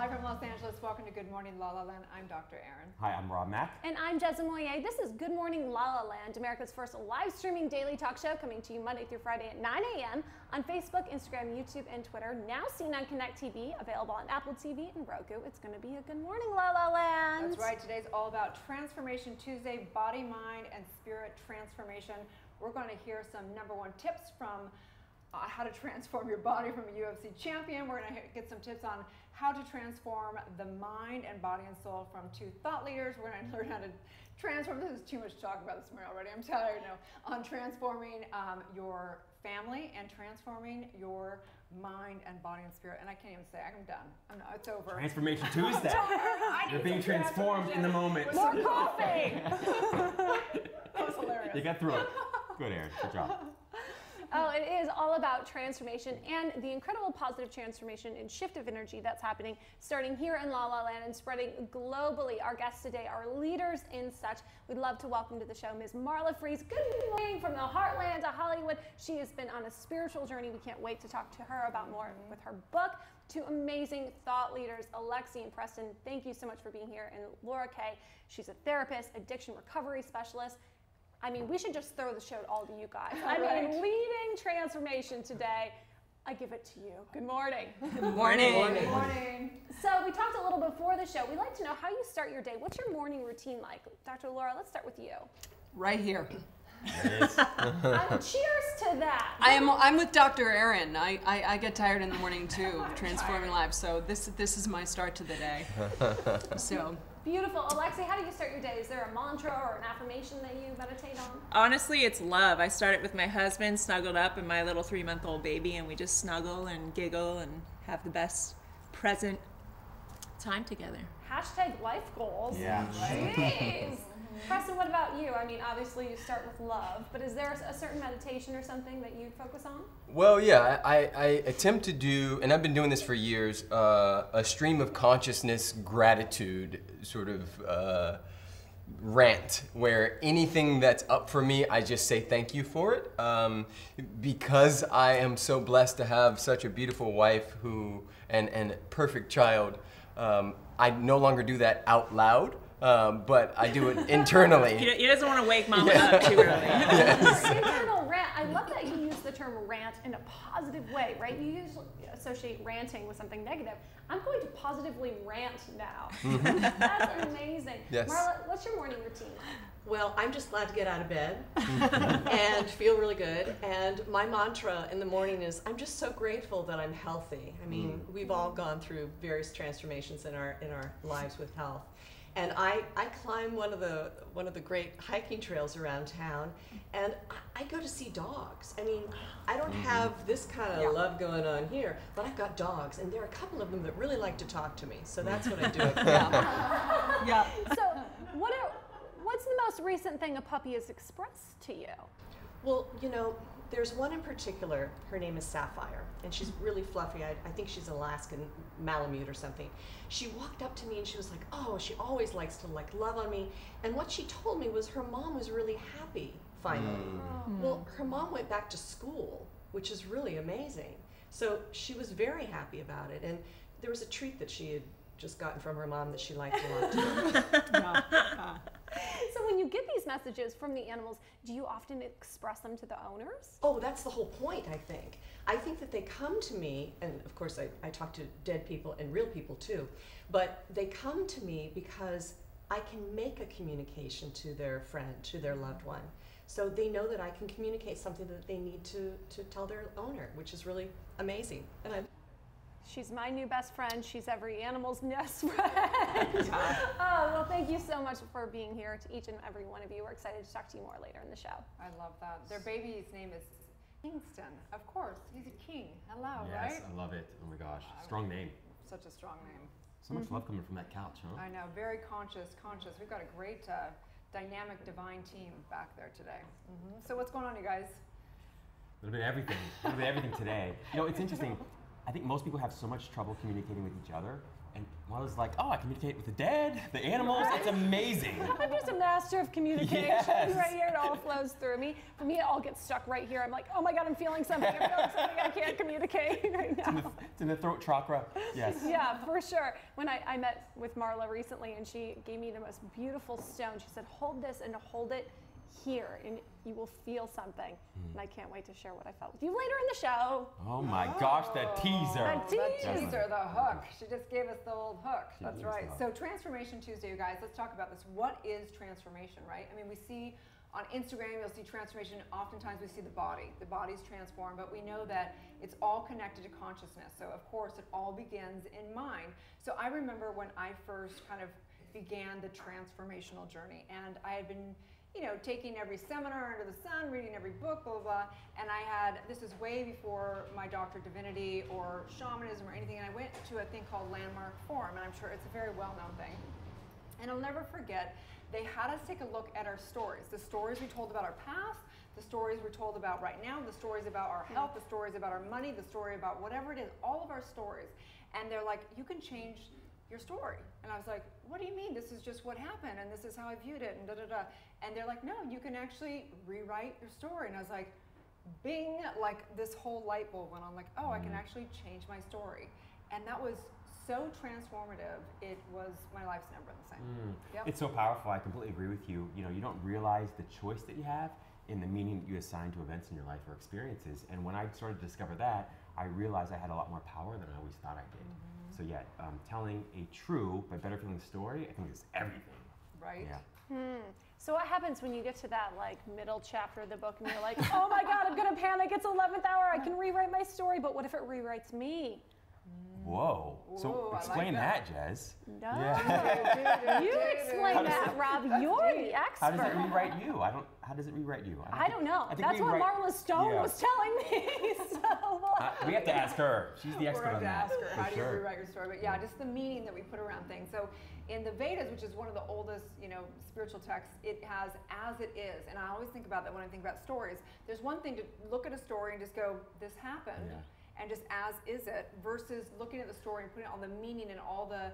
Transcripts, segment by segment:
Live from Los Angeles, welcome to Good Morning La La Land. I'm Dr. Erin. Hi, I'm Rob Mack. And I'm Jessica Moyer. This is Good Morning La La Land, America's first live streaming daily talk show, coming to you Monday through Friday at 9 a.m. on Facebook, Instagram, YouTube, and Twitter. Now seen on Connect TV, available on Apple TV and Roku. It's going to be a Good Morning La La Land. That's right. Today's all about Transformation Tuesday, body, mind, and spirit transformation. We're going to hear some #1 tips from how to transform your body from a UFC champion. We're going to get some tips on how to transform the mind and body and soul from 2 thought leaders. We're going to learn how to transform. This is too much to talk about this morning already. I'm tired now. On transforming your family and transforming your mind and body and spirit. And I can't even say, I'm done. It's over. Transformation Tuesday. You're being transformed in the moment. More coffee. That was hilarious. You got through it. Good, Erin. Good job. Oh, it is all about transformation and the incredible positive transformation and shift of energy that's happening starting here in La La Land and spreading globally. Our guests today are leaders in such. We'd love to welcome to the show Ms. Marla Fries. Good morning from the heartland of Hollywood. She has been on a spiritual journey. We can't wait to talk to her about more with her book. 2 amazing thought leaders, Alexi and Preston. Thank you so much for being here. And Laura Kay, she's a therapist, addiction recovery specialist. I mean, we should just throw the show to all of you guys. I mean, leading transformation today. I give it to you. Good morning. Good morning. Good morning. So we talked a little before the show. We'd like to know how you start your day. What's your morning routine like? Dr. Laura, let's start with you. Right here. Cheers to that. I'm with Dr. Erin. I get tired in the morning too, transforming lives. So this is my start to the day. So. Beautiful. Alexi, how do you start your day? Is there a mantra or an affirmation that you meditate on? Honestly, it's love. I start it with my husband, snuggled up, and my little 3-month-old baby, and we just snuggle and giggle and have the best present time together. Hashtag life goals. Yeah. Jeez. Preston, what about you? I mean, obviously you start with love, but is there a certain meditation or something that you focus on? Well, yeah, I attempt to do, and I've been doing this for years, a stream of consciousness gratitude sort of rant, where anything that's up for me, I just say thank you for it. Because I am so blessed to have such a beautiful wife and perfect child, I no longer do that out loud. But I do it internally. He doesn't want to wake mama up too early. Yes. Internal rant. I love that you use the term rant in a positive way, right? You usually associate ranting with something negative. I'm going to positively rant now. That's amazing. Yes. Marla, what's your morning routine like? Well, I'm just glad to get out of bed and feel really good. And my mantra in the morning is, I'm just so grateful that I'm healthy. I mean, we've all gone through various transformations in our lives with health. And I climb one of the great hiking trails around town, and I go to see dogs. I mean, I don't have this kind of love going on here, but I've got dogs, and there are a couple of them that really like to talk to me. So that's what I do. Yeah. So, what's the most recent thing a puppy has expressed to you? Well, you know, there's one in particular. Her name is Sapphire, and she's really fluffy. I think she's an Alaskan Malamute or something. She walked up to me and she was like, oh, she always likes to love on me. And what she told me was her mom was really happy finally. Well, her mom went back to school, which is really amazing. So she was very happy about it. And there was a treat that she had just gotten from her mom that she liked a lot too. So when you get these messages from the animals, do you often express them to the owners? Oh, that's the whole point, I think. I think that they come to me, and of course I talk to dead people and real people too, but they come to me because I can make a communication to their friend, to their loved one. So they know that I can communicate something that they need to tell their owner, which is really amazing. And She's my new best friend. She's every animal's best friend. Oh, well, thank you so much for being here to each and every one of you. We're excited to talk to you more later in the show. I love that. Their baby's name is Kingston. Of course, he's a king. Hello, Yes, right? I love it. Oh my gosh. Strong name. Such a strong name. So much love coming from that couch, huh? I know, very conscious. We've got a great dynamic divine team back there today. So what's going on, you guys? A little bit of everything. A little bit of everything today. You know, it's interesting. I think most people have so much trouble communicating with each other. And Marla's like, oh, I communicate with the dead, the animals. It's amazing. I'm just a master of communication right here. It all flows through me. For me, it all gets stuck right here. I'm like, oh my God, I'm feeling something. I can't communicate right now. It's in the throat chakra. Yes. Yeah, for sure. When I met with Marla recently and she gave me the most beautiful stone, she said, hold this and hold it here and you will feel something. And I can't wait to share what I felt with you later in the show. Oh my gosh, that teaser. The teaser, the hook. She just gave us the old hook. That's right. So Transformation Tuesday, you guys, let's talk about this. What is transformation, right? I mean, we see on Instagram, you'll see transformation. Oftentimes we see the body. The body's transformed, but we know that it's all connected to consciousness. So of course, it all begins in mind. So I remember when I first kind of began the transformational journey, and I had been taking every seminar under the sun, reading every book, blah, blah, blah. And this is way before my Doctor of Divinity or shamanism or anything, and I went to a thing called Landmark Forum, and I'm sure it's a very well-known thing. And I'll never forget, they had us take a look at our stories. The stories we told about our past, the stories we're told about right now, the stories about our health, the stories about our money, the story about whatever it is, all of our stories. And they're like, you can change your story. And I was like, what do you mean? This is just what happened and this is how I viewed it and da da da. And they're like, no, you can actually rewrite your story. And I was like, bing, like this whole light bulb went on, like, oh, I can actually change my story. And that was so transformative. It was, my life's never been the same. Yep. It's so powerful. I completely agree with you. You don't realize the choice that you have in the meaning that you assign to events in your life or experiences. And when I started to discover that, I realized I had a lot more power than I always thought I did. So yeah, telling a true but better feeling story, I think is everything. Right. Yeah. So what happens when you get to that middle chapter of the book and you're like, oh my God, I'm gonna panic, it's 11th hour, I can rewrite my story, but what if it rewrites me? Whoa. So explain that, Jez. No. Yeah. You explain that, Rob. You're the expert. How does it rewrite you? How does it rewrite you? I don't know. That's what Marla Stone was telling me. So we have to ask her. She's the expert on that. We have to ask her, how do you rewrite your story? But yeah, just the meaning that we put around things. So in the Vedas, which is one of the oldest, spiritual texts, it has as it is. And I always think about that when I think about stories. There's one thing to look at a story and just go, this happened. Yeah. And just as is it, versus looking at the story and putting all the meaning and all the,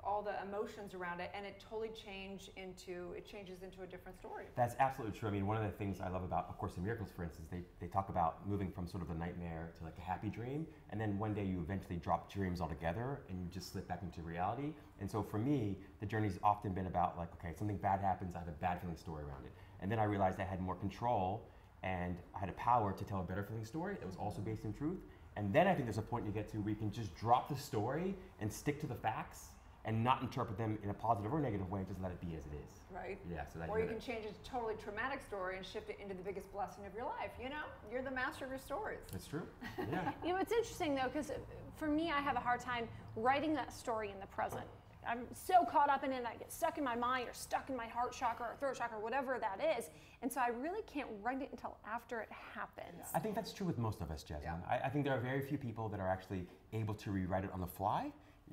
all the emotions around it, and it totally changes into a different story. That's absolutely true. I mean, one of the things I love about A Course in Miracles, for instance, they talk about moving from sort of a nightmare to like a happy dream, and then one day you eventually drop dreams altogether and you just slip back into reality. And so for me, the journey's often been about like, okay, something bad happens, I have a bad feeling story around it. And then I realized I had more control and I had a power to tell a better feeling story that was also based in truth. And then I think there's a point you get to where you can just drop the story and stick to the facts and not interpret them in a positive or negative way, just let it be as it is. Right. Yeah. So that or you can change a totally traumatic story and shift it into the biggest blessing of your life. You're the master of your stories. That's true. Yeah. It's interesting though, because for me, I have a hard time writing that story in the present. I'm so caught up in it, and I get stuck in my mind or stuck in my heart chakra or throat chakra, whatever that is. And so I really can't write it until after it happens. I think that's true with most of us, Jasmine. Yeah. I think there are very few people that are actually able to rewrite it on the fly.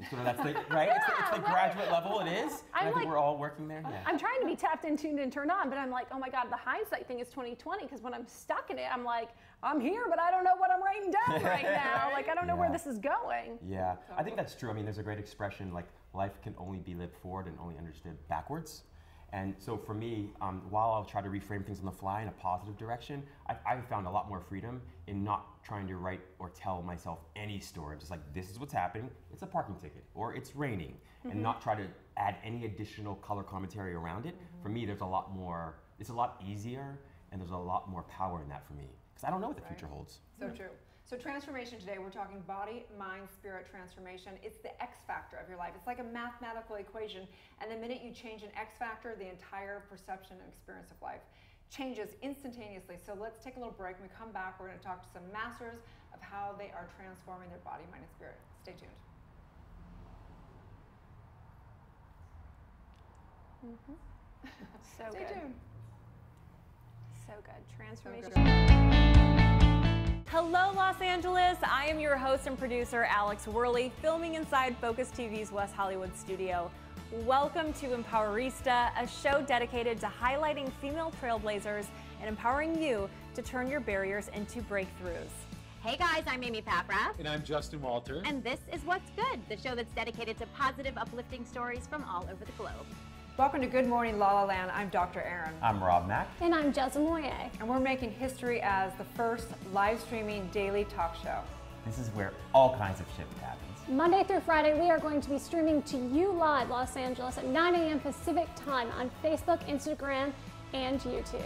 So that's the, right? It's the graduate level, it is. I think we're all working there. Yeah. I'm trying to be tapped in, tuned, and turned on, but I'm like, oh my God, the hindsight thing is 20/20, because when I'm stuck in it, I'm like, I'm here, but I don't know what I'm writing down right now. Like, I don't know where this is going. Yeah, I think that's true. I mean, there's a great expression, like, life can only be lived forward and only understood backwards. And so for me, while I'll try to reframe things on the fly in a positive direction, I've found a lot more freedom in not trying to write or tell myself any story. Just like, this is what's happening, it's a parking ticket, or it's raining, and not try to add any additional color commentary around it. For me, there's a lot more, it's a lot easier, and there's a lot more power in that for me, because I don't know what the future holds. So true. So transformation today, we're talking body, mind, spirit transformation. It's the X factor of your life. It's like a mathematical equation. And the minute you change an X factor, the entire perception and experience of life changes instantaneously. So let's take a little break. When we come back, we're going to talk to some masters of how they are transforming their body, mind, and spirit. Stay tuned. So Stay good. tuned. So good. Transformation. So good. Hello, Los Angeles. I am your host and producer, Alex Worley, filming inside Focus TV's West Hollywood studio. Welcome to Empowerista, a show dedicated to highlighting female trailblazers and empowering you to turn your barriers into breakthroughs. Hey guys, I'm Amy Papra. And I'm Justin Walter. And this is What's Good, the show that's dedicated to positive, uplifting stories from all over the globe. Welcome to Good Morning La La Land. I'm Dr. Erin. I'm Rob Mack. And I'm Jessa Moye. And we're making history as the first live streaming daily talk show. This is where all kinds of shit happens. Monday through Friday, we are going to be streaming to you live, Los Angeles, at 9 a.m. Pacific time on Facebook, Instagram, and YouTube.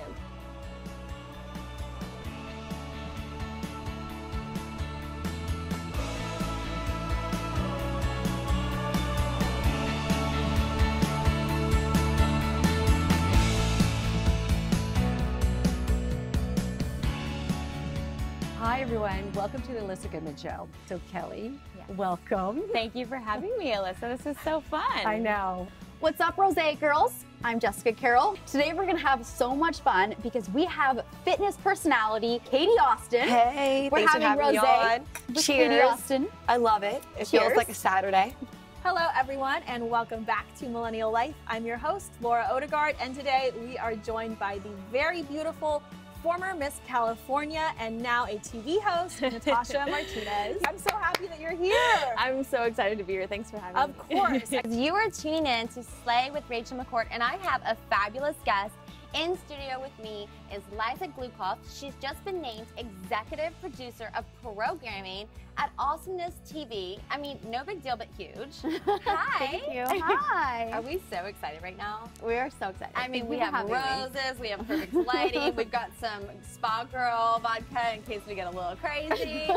Hi everyone, welcome to the Alyssa Goodman Show. So Kelly, welcome. Thank you for having me, Alyssa. This is so fun. I know. What's up, Rose girls? I'm Jessica Carroll. Today we're gonna have so much fun because we have fitness personality Katie Austin. Hey, we're thanks for having me on. with Cheers. Katie Austin. I love it. It Cheers. feels like a Saturday. Hello, everyone, and welcome back to Millennial Life. I'm your host, Laura Odegaard, and today we are joined by the very beautiful former Miss California and now a TV host, Natasha Martinez. I'm so happy that you're here. I'm so excited to be here. Thanks for having me. Of course. You are tuning in to Slay with Rachel McCourt, and I have a fabulous guest. In studio with me is Liza Glukoff. She's just been named executive producer of programming at Awesomeness TV. I mean, no big deal, but huge. Hi. Thank you. Hi. Are we so excited right now? We are so excited. I mean, Thank we you for have having me. roses, we have perfect lighting, we've got some Spa Girl vodka in case we get a little crazy.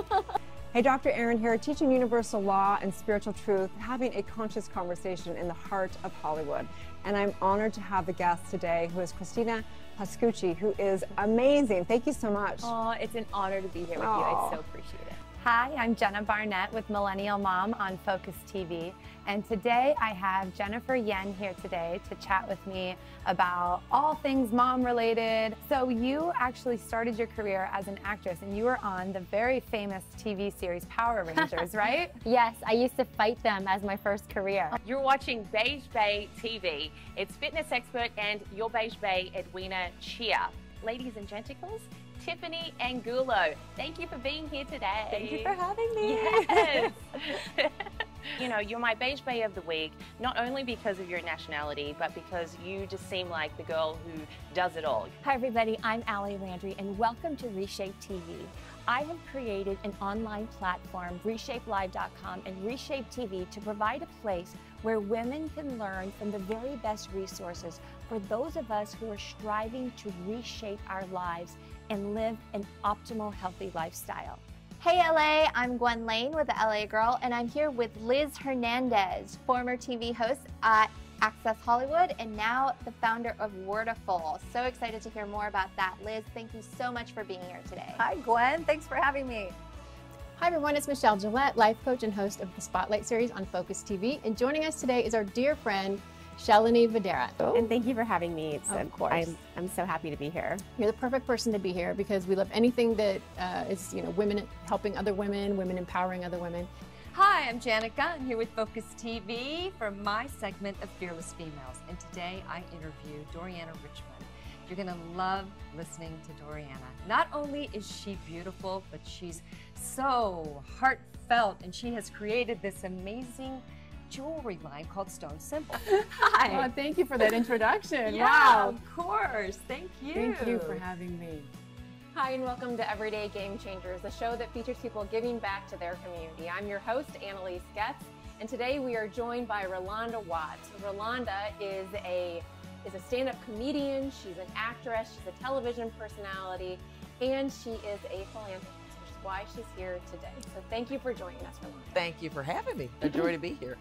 Hey, Dr. Erin here, teaching universal law and spiritual truth, having a conscious conversation in the heart of Hollywood. And I'm honored to have the guest today, who is Christina Pascucci, who is amazing. Thank you so much. Oh, it's an honor to be here with you. I so appreciate it. Hi, I'm Jenna Barnett with Millennial Mom on Focus TV. And today I have Jennifer Yen here today to chat with me about all things mom related. So you actually started your career as an actress and you were on the very famous TV series Power Rangers, right? Yes, I used to fight them as my first career. You're watching Beige Bay TV. It's fitness expert and your Beige Bay Edwina Chia. Ladies and genticles, Tiffany Angulo. Thank you for being here today. Thank you for having me. Yes. You know, you're my Beige Bay of the week, not only because of your nationality, but because you just seem like the girl who does it all. Hi everybody, I'm Allie Landry and welcome to Reshape TV. I have created an online platform, reshapelive.com and Reshape TV, to provide a place where women can learn from the very best resources for those of us who are striving to reshape our lives and live an optimal, healthy lifestyle. Hey LA, I'm Gwen Lane with the LA Girl, and I'm here with Liz Hernandez, former TV host at Access Hollywood and now the founder of Wordiful. So excited to hear more about that. Liz, thank you so much for being here today. Hi, Gwen. Thanks for having me. Hi everyone, it's Michelle Gillette, life coach and host of the Spotlight series on Focus TV. And joining us today is our dear friend, Shalini Videra. And thank you for having me. It's Of course. I'm so happy to be here. You're the perfect person to be here because we love anything that is, women helping other women, women empowering other women. Hi, I'm Janica. I'm here with Focus TV for my segment of Fearless Females. And today I interview Doriana Richmond. You're gonna love listening to Doriana. Not only is she beautiful, but she's so heartfelt, and she has created this amazing jewelry line called Stone Simple. Hi. Oh, thank you for that introduction. Yeah, Wow. of course. Thank you. Thank you for having me. Hi, and welcome to Everyday Game Changers, the show that features people giving back to their community. I'm your host, Annalise Getz, and today we are joined by Rolanda Watts. Rolanda is a stand-up comedian, she's an actress, she's a television personality, and she is a philanthropist, which is why she's here today. So thank you for joining us, Rolanda. Thank you for having me. A joy to be here.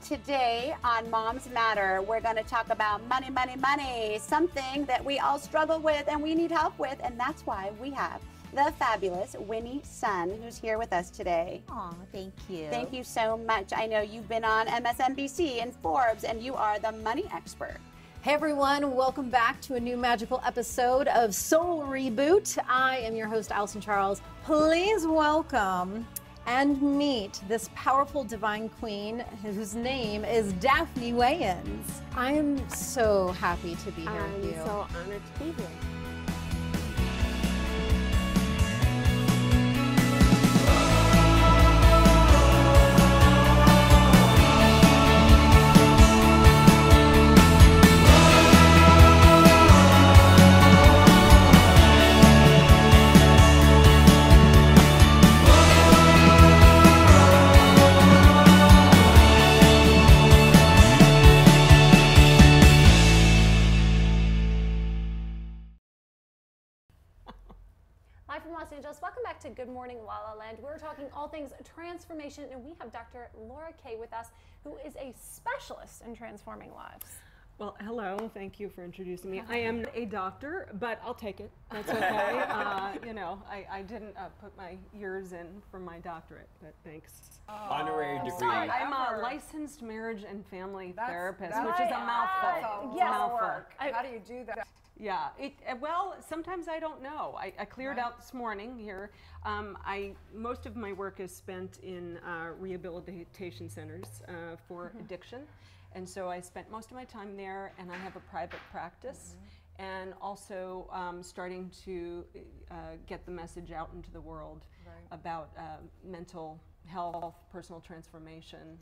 Today on Moms Matter, we're going to talk about money, money, money, something that we all struggle with and we need help with, and that's why we have the fabulous Winnie Sun, who's here with us today. Aw, thank you. Thank you so much. I know you've been on MSNBC and Forbes, and you are the money expert. Hey everyone, welcome back to a new magical episode of Soul Reboot. I am your host, Allison Charles. Please welcome and meet this powerful divine queen whose name is Daphne Wayans. I am so happy to be here with you. I'm so honored to be here. Good morning, La La Land. We're talking all things transformation, and we have Dr. Laura Kay with us, who is a specialist in transforming lives. Well, hello. Thank you for introducing me. I am a doctor, but I'll take it. That's okay. You know, I didn't put my years in for my doctorate, but thanks. Honorary degree. Sorry, I'm a licensed marriage and family therapist, which is a mouthful. How do you do that? Yeah, well, sometimes I don't know. I cleared out this morning here. Most of my work is spent in rehabilitation centers for addiction. And so I spent most of my time there, and I have a private practice, and also starting to get the message out into the world about mental health, personal transformation,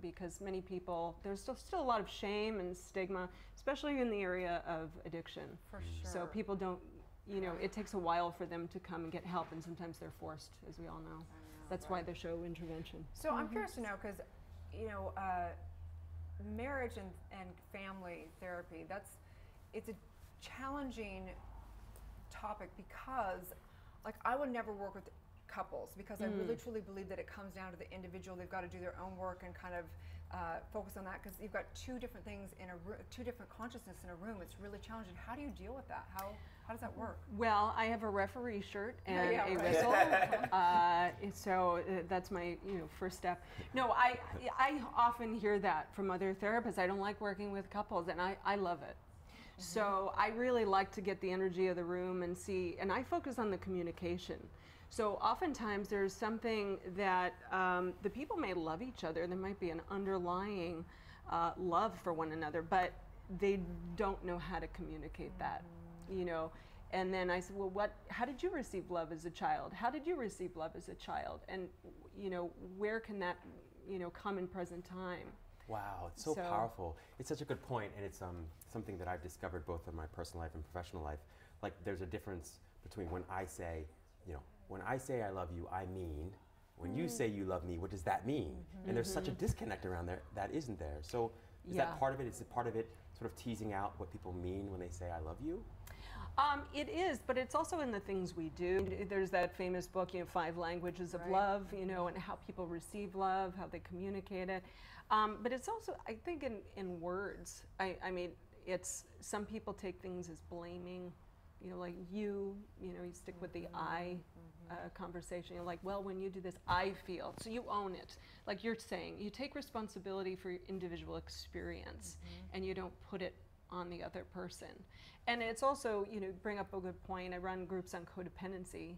because many people, there's still a lot of shame and stigma, especially in the area of addiction. For sure. So people don't, you know, it takes a while for them to come and get help, and sometimes they're forced, as we all know. That's why the show Intervention. So I'm curious to know, because, you know, marriage and family therapy, it's a challenging topic, because like I would never work with couples, because I really truly believe that it comes down to the individual. They've got to do their own work and kind of focus on that, because you've got two different things in a room, two different consciousness in a room. It's really challenging. How do you deal with that? How does that work? Well, I have a referee shirt and a whistle, so that's my first step. No, I often hear that from other therapists. I don't like working with couples, and I love it. So I really like to get the energy of the room and see, and I focus on the communication. So oftentimes there's something that the people may love each other. There might be an underlying love for one another, but they don't know how to communicate that, you know. And then I said, well, how did you receive love as a child? How did you receive love as a child? And, you know, where can that, come in present time? Wow, it's so powerful. It's such a good point, and it's something that I've discovered both in my personal life and professional life. Like, there's a difference between when I say, when I say I love you, I mean. When you say you love me, what does that mean? And there's such a disconnect around there that isn't there. So is that part of it? Is it part of it sort of teasing out what people mean when they say I love you? It is, but it's also in the things we do. There's that famous book, 5 Languages of Love, and how people receive love, how they communicate it. But it's also, I think, in words. I mean, it's, some people take things as blaming, like you stick with the I conversation. You're like, well, when you do this, I feel. So you own it. Like you're saying, you take responsibility for your individual experience, and you don't put it on the other person. And it's also, bring up a good point. I run groups on codependency,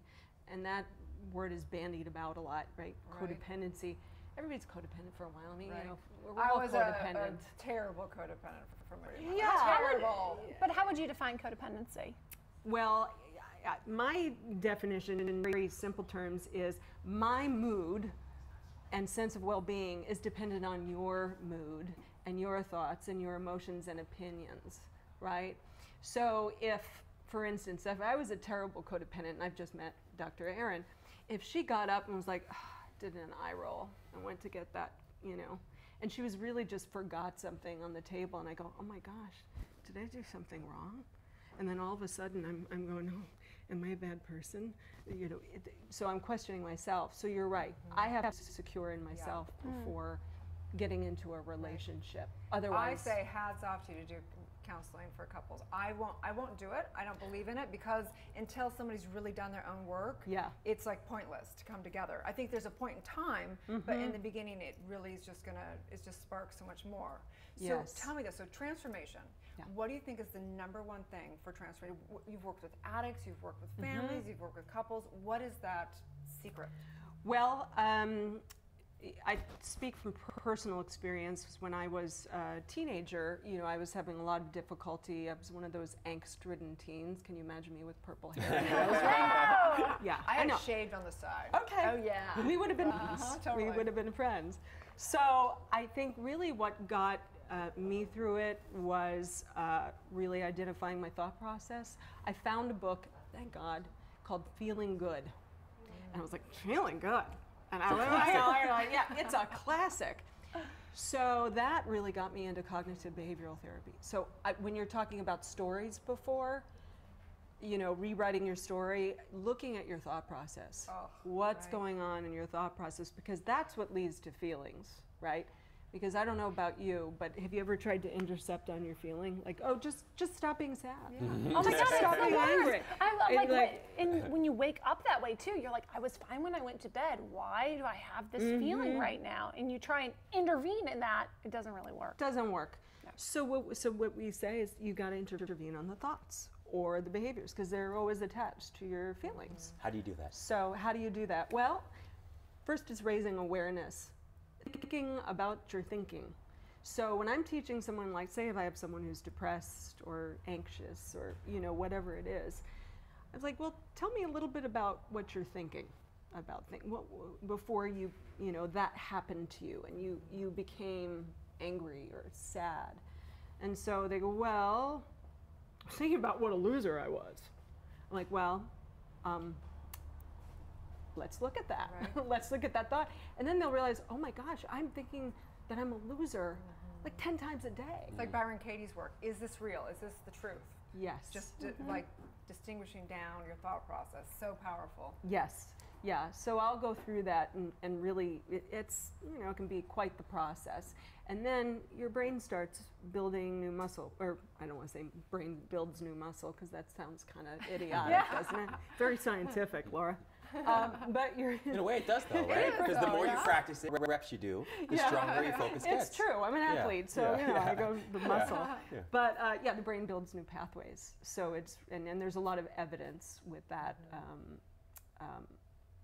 and that word is bandied about a lot, right? Codependency. Everybody's codependent for a while. I mean, we're all codependent. I was a terrible codependent for me. Yeah, terrible. But how would you define codependency? Well, my definition in very simple terms is my mood and sense of well-being is dependent on your mood and your thoughts and your emotions and opinions, right? So if, for instance, if I was a terrible codependent, and I've just met Dr. Erin, if she got up and was like, did an eye roll and went to get that, and she was really just forgot something on the table, and I go, oh my gosh, did I do something wrong? And then all of a sudden I'm going, oh, am I a bad person? So I'm questioning myself. So you're right. I have to secure in myself before getting into a relationship. Otherwise, I say hats off to you to do counseling for couples. I won't do it. I don't believe in it, because until somebody's really done their own work, it's like pointless to come together. I think there's a point in time, but in the beginning it really is just it just sparks so much more. So tell me this, so transformation. What do you think is the #1 thing for transformation? You've worked with addicts, you've worked with families, you've worked with couples. What is that secret? Well, I speak from personal experience. When I was a teenager, I was having a lot of difficulty. I was one of those angst-ridden teens. Can you imagine me with purple hair? Yeah, I had shaved on the side. Okay. Oh yeah. We would have been totally. we would have been friends. So I think really what got me through it was really identifying my thought process. I found a book, thank God, called Feeling Good, and I was like, feeling good. And I was like, yeah, it's a classic. So that really got me into cognitive behavioral therapy. So when you're talking about stories before, you know, rewriting your story, looking at your thought process. What's going on in your thought process? Because that's what leads to feelings, right? Because I don't know about you, but have you ever tried to intercept on your feeling? Like, oh, just stop being sad. Oh my God, Stop being angry. And when you wake up that way too, you're like, I was fine when I went to bed. Why do I have this feeling right now? And you try and intervene in that, it doesn't really work. Doesn't work. No. So what we say is you got to intervene on the thoughts or the behaviors because they're always attached to your feelings. How do you do that? So how do you do that? Well, first is raising awareness. Thinking about your thinking. So when I'm teaching someone, like say if I have someone who's depressed or anxious or you know whatever it is, I was like, well, tell me a little bit about what you're thinking about before you know that happened to you and you became angry or sad. And so they go, well, I was thinking about what a loser I was. I'm like, well, let's look at that. Right. Let's look at that thought. And then they'll realize, oh my gosh, I'm thinking that I'm a loser like 10 times a day. It's like Byron Katie's work. Is this real? Is this the truth? Yes. Just like distinguishing down your thought process. So powerful. Yes. Yeah. So I'll go through that and really, it's, you know, it can be quite the process. And then your brain starts building new muscle, or I don't want to say brain builds new muscle because that sounds kind of idiotic, doesn't it? Very scientific, Laura. But you're in a way it does though, right? Because the more you practice it, the reps you do, the stronger your focus gets. It's true. I'm an athlete, so you know I go the muscle. But yeah, the brain builds new pathways. So it's and there's a lot of evidence with that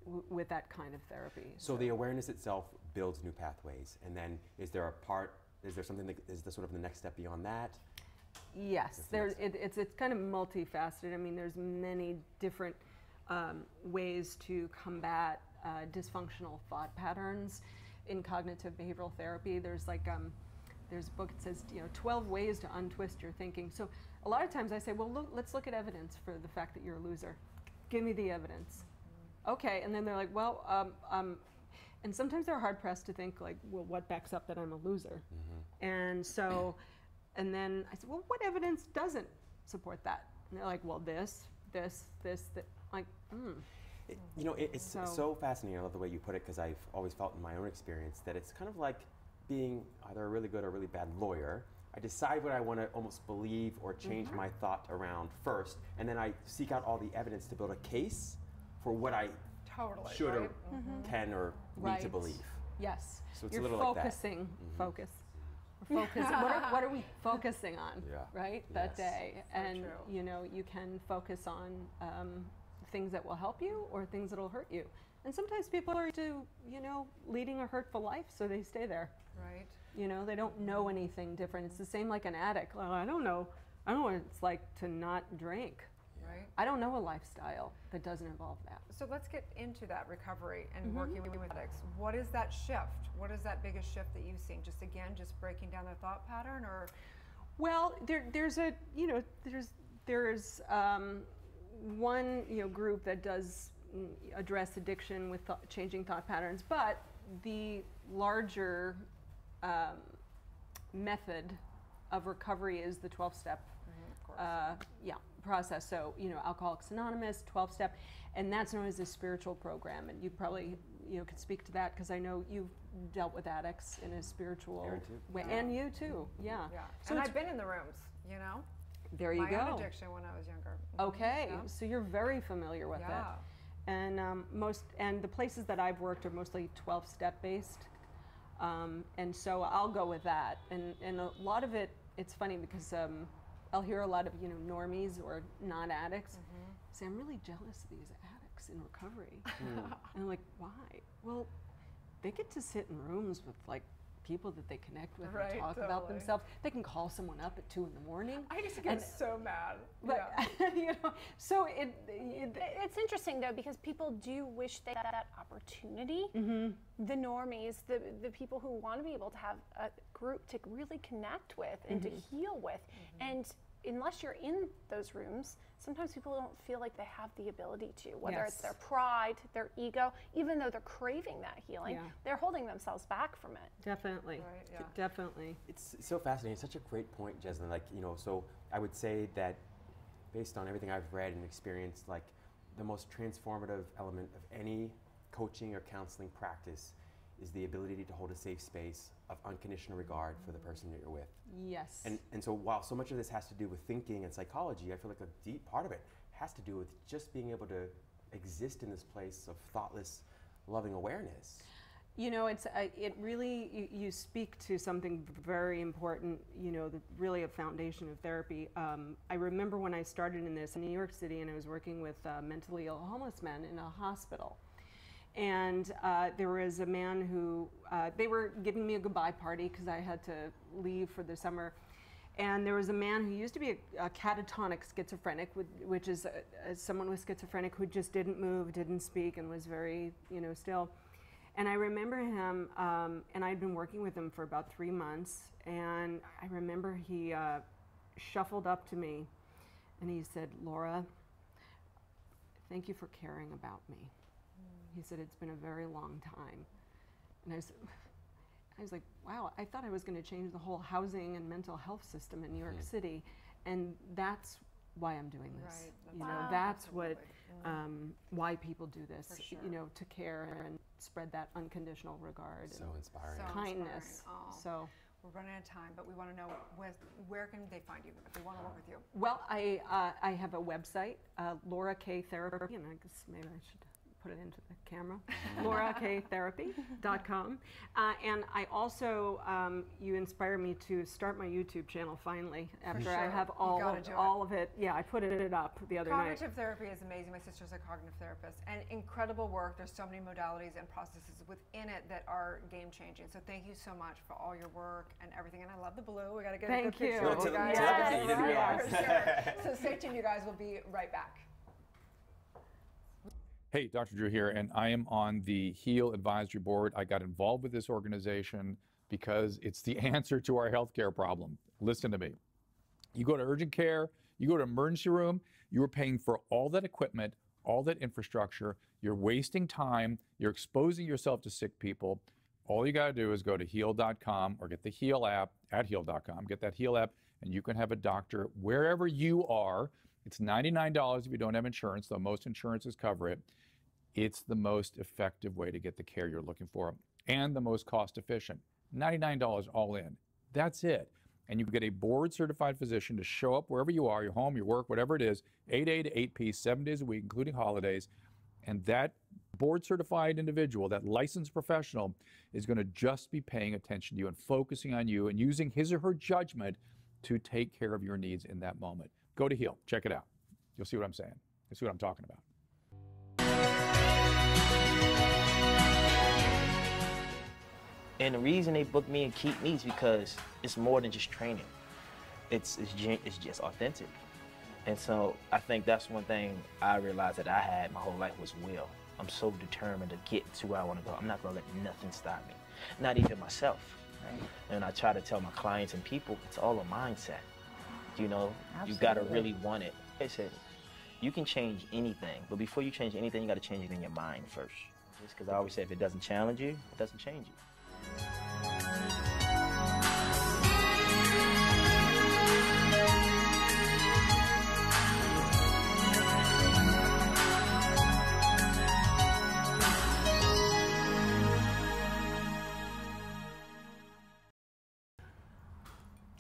with that kind of therapy. So the awareness itself builds new pathways, and then is there something that is the sort of the next step beyond that? Yes, it's kind of multifaceted. I mean, there's many different ways to combat dysfunctional thought patterns in cognitive behavioral therapy. There's like there's a book that says 12 ways to untwist your thinking. So a lot of times I say, well, let's look at evidence for the fact that you're a loser. Give me the evidence. Okay, and then they're like, well, and sometimes they're hard pressed to think like, well, what backs up that I'm a loser? And so, and then I said, well, what evidence doesn't support that? And they're like, well, this. Like, it's so fascinating. I love the way you put it because I've always felt in my own experience that it's kind of like being either a really good or really bad lawyer. I decide what I want to almost believe or change my thought around first, and then I seek out all the evidence to build a case for what I should or can or need to believe. Yes. So it's You're a little focusing. like that. Focus. What are we focusing on, right, that day? So and you can focus on things that will help you or things that will hurt you. And sometimes people are leading a hurtful life, so they stay there. Right. They don't know anything different. It's the same like an addict. Well, I don't know what it's like to not drink. Right. I don't know a lifestyle that doesn't involve that. So let's get into that recovery and working with addicts. What is that shift? What is that biggest shift that you've seen? Just breaking down their thought pattern, or? Well, there's one group that does address addiction with changing thought patterns, but the larger method of recovery is the 12-step process. So Alcoholics Anonymous, 12-step, and that's known as a spiritual program. And you probably could speak to that because I know you've dealt with addicts in a spiritual way, and you too. Yeah. So I've been in the rooms. There you go. My own addiction when I was younger. Okay, so you're very familiar with it. And and the places that I've worked are mostly 12-step based. And so I'll go with that. And a lot of it's funny because I'll hear a lot of normies or non-addicts say, I'm really jealous of these addicts in recovery. And I'm like, why? Well, they get to sit in rooms with like people that they connect with and talk about themselves. They can call someone up at 2 in. I used to get so mad. So it's interesting though because people do wish they had that opportunity. The normies, the people who want to be able to have a group to really connect with and to heal with, and unless you're in those rooms, sometimes people don't feel like they have the ability to, whether it's their pride, their ego, even though they're craving that healing, they're holding themselves back from it. Definitely, definitely. It's so fascinating. It's such a great point, Jeslyn. Like, so I would say that based on everything I've read and experienced, like the most transformative element of any coaching or counseling practice is the ability to hold a safe space of unconditional regard for the person that you're with. Yes. And so while so much of this has to do with thinking and psychology, I feel like a deep part of it has to do with just being able to exist in this place of thoughtless, loving awareness. You know, it really, you speak to something very important, you know, really a foundation of therapy. I remember when I started in this in New York City, and I was working with mentally ill homeless men in a hospital. And there was a man who, they were giving me a goodbye party because I had to leave for the summer. And there was a man who used to be a catatonic schizophrenic, which is someone with schizophrenic who just didn't move, didn't speak, and was very, you know, still. And I remember him, and I'd been working with him for about 3 months, and I remember he shuffled up to me and he said, "Laura, thank you for caring about me." He said, "It's been a very long time." And I was like, wow, I thought I was going to change the whole housing and mental health system in New York City. And that's why I'm doing this. Right. You know, that's what, why people do this, you know, to care and spread that unconditional regard. So inspiring. So Kindness. inspiring. Oh. So. We're running out of time, but we want to know where can they find you if they want to work with you? Well, I have a website, Laura K Therapy, and I guess maybe I should put it into the camera, laurakatherapy.com. And I also, you inspire me to start my YouTube channel finally, after I have all of it. Yeah, I put it up the other night. Cognitive therapy is amazing. My sister's a cognitive therapist, and incredible work. There's so many modalities and processes within it that are game changing. So thank you so much for all your work and everything. And I love the blue. We got to get a good picture of you guys. You didn't realize. Sure. So stay tuned, you guys. We'll be right back. Hey, Dr. Drew here, and I am on the HEAL Advisory Board. I got involved with this organization because it's the answer to our healthcare problem. Listen to me. You go to urgent care, you go to emergency room, you are paying for all that equipment, all that infrastructure, you're wasting time, you're exposing yourself to sick people. All you gotta do is go to heal.com or get the HEAL app at heal.com, get that HEAL app, and you can have a doctor wherever you are. It's $99 if you don't have insurance, though most insurances cover it. It's the most effective way to get the care you're looking for and the most cost efficient. $99 all in. That's it. And you get a board certified physician to show up wherever you are, your home, your work, whatever it is, 8A to 8P, 7 days a week, including holidays. And that board certified individual, that licensed professional, is going to just be paying attention to you and focusing on you and using his or her judgment to take care of your needs in that moment. Go to HEAL. Check it out. You'll see what I'm saying. You'll see what I'm talking about. And the reason they book me and keep me is because it's more than just training. It's just authentic. And so I think that's one thing I realized that I had my whole life was will. I'm so determined to get to where I want to go. I'm not going to let nothing stop me, not even myself. Right? And I try to tell my clients and people, it's all a mindset. You know, you got to really want it. They said, you can change anything, but before you change anything, you got to change it in your mind first. Just because I always say if it doesn't challenge you, it doesn't change you.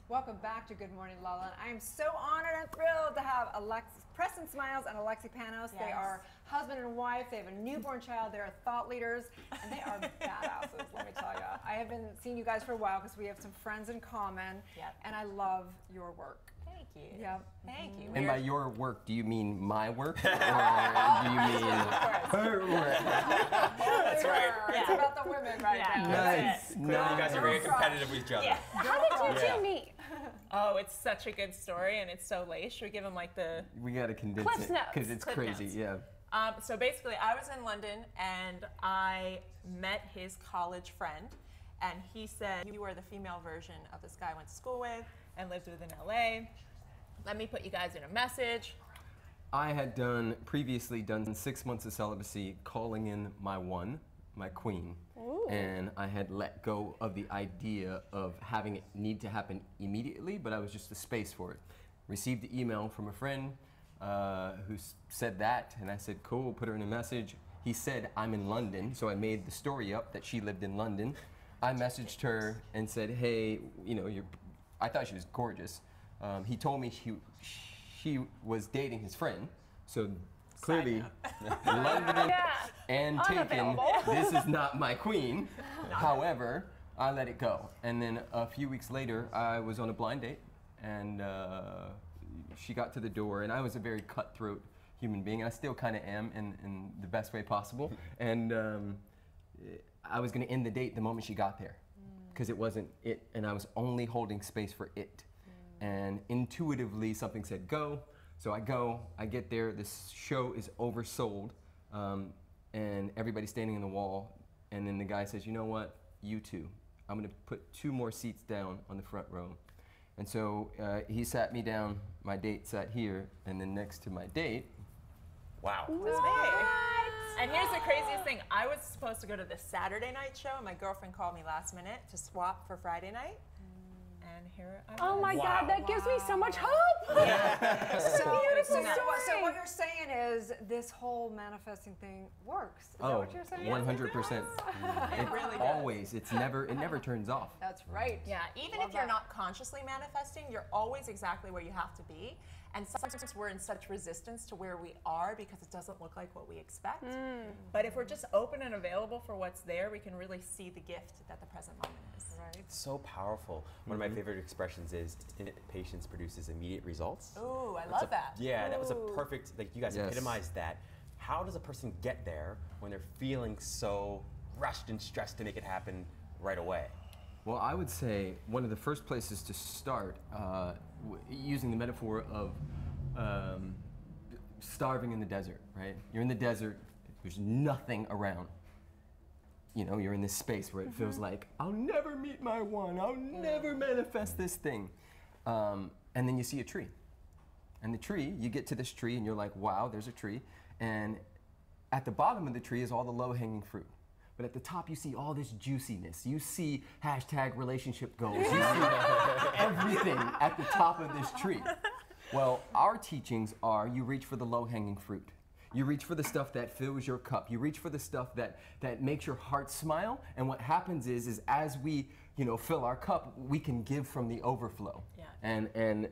Welcome back to Good Morning LaLa. I am so honored and thrilled to have Preston Smiles and Alexi Panos. Yes. They are husband and wife. They have a newborn child. They are thought leaders, and they are badasses, let me tell you. I have been seeing you guys for a while because we have some friends in common, and I love your work. Thank you. Yep. Thank you. And by your work, do you mean my work? Or do you mean her work? That's right. It's about the women right now. Nice. You guys are very competitive with each other. Yeah. How did you two meet? Oh, it's such a good story, and it's so late. Should we give them like the... We got to condense Cliff it notes. because it's Cliff crazy. notes. Yeah. So basically, I was in London, and I met his college friend, and he said, you were the female version of this guy I went to school with and lived with in LA. Let me put you guys in a message. I had previously done 6 months of celibacy, calling in my queen. Ooh. And I had let go of the idea of having it need to happen immediately, but I was just a space for it. Received the email from a friend who said that, and I said, cool, put her in a message. He said, I'm in London, so I made the story up that she lived in London. I messaged her and said, hey, you know, I thought she was gorgeous. He told me she was dating his friend, so clearly, London and taken, this is not my queen. However, I let it go. And then a few weeks later, I was on a blind date, and she got to the door, and I was a very cutthroat human being, and I still kind of am in the best way possible. And I was going to end the date the moment she got there, because it wasn't it, and I was only holding space for it. And intuitively, something said go. So I go, I get there, this show is oversold, and everybody's standing in the wall, and then the guy says, you know what, you two, I'm going to put 2 more seats down on the front row. And so he sat me down, my date sat here, and then next to my date, wow. It was me. And here's the craziest thing. I was supposed to go to the Saturday night show, and my girlfriend called me last minute to swap for Friday night. And here I am. Oh my God, that gives me so much hope. Yeah. So what you're saying is this whole manifesting thing works. Is that what you're saying? 100%. It really does. Always. It never turns off. That's right. Yeah, even if you're not consciously manifesting, you're always exactly where you have to be. And sometimes we're in such resistance to where we are because it doesn't look like what we expect. But if we're just open and available for what's there, we can really see the gift that the present moment is. Right. It's so powerful. One of my favorite expressions is patience produces immediate results. Ooh, I love that. Yeah, that was a perfect, like you guys Yes. epitomized that. How does a person get there when they're feeling so rushed and stressed to make it happen right away? Well, I would say one of the first places to start, using the metaphor of starving in the desert, right? You're in the desert, there's nothing around. You know, you're in this space where it feels like, I'll never meet my one, I'll never manifest this thing. And then you see a tree. And the tree, you get to this tree and you're like, wow, there's a tree. And at the bottom of the tree is all the low-hanging fruit. But at the top, you see all this juiciness. You see hashtag relationship goals. You see everything at the top of this tree. Well, our teachings are you reach for the low-hanging fruit. You reach for the stuff that fills your cup. You reach for the stuff that makes your heart smile. And what happens is as we, fill our cup, we can give from the overflow. Yeah. And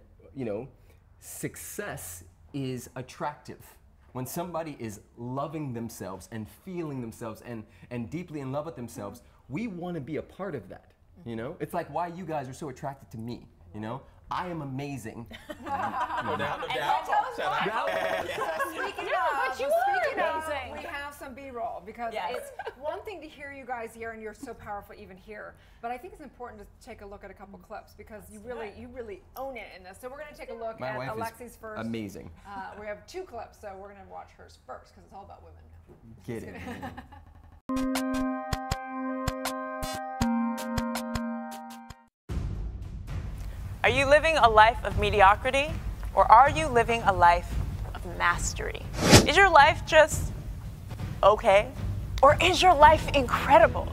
success is attractive. When somebody is loving themselves and feeling themselves and deeply in love with themselves, we want to be a part of that. It's like why you guys are so attracted to me. I am amazing. Speaking of, we have some B-roll because it's one thing to hear you guys here and you're so powerful even here, but I think it's important to take a look at a couple clips because you really own it in this. So we're going to take a look at Alexi's first. Amazing. We have 2 clips, so we're going to watch hers first because it's all about women now. Get it. Are you living a life of mediocrity, or are you living a life of mastery? Is your life just okay, or is your life incredible?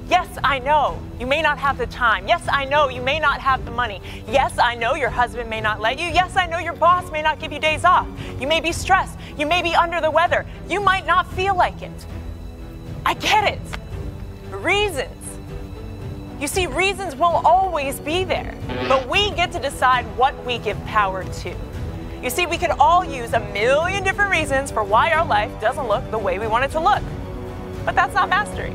Yes, I know you may not have the time. Yes, I know you may not have the money. Yes, I know your husband may not let you. Yes, I know your boss may not give you days off. You may be stressed. You may be under the weather. You might not feel like it. I get it. Reasons. You see, reasons will always be there, but we get to decide what we give power to. You see, we could all use a million different reasons for why our life doesn't look the way we want it to look, but that's not mastery.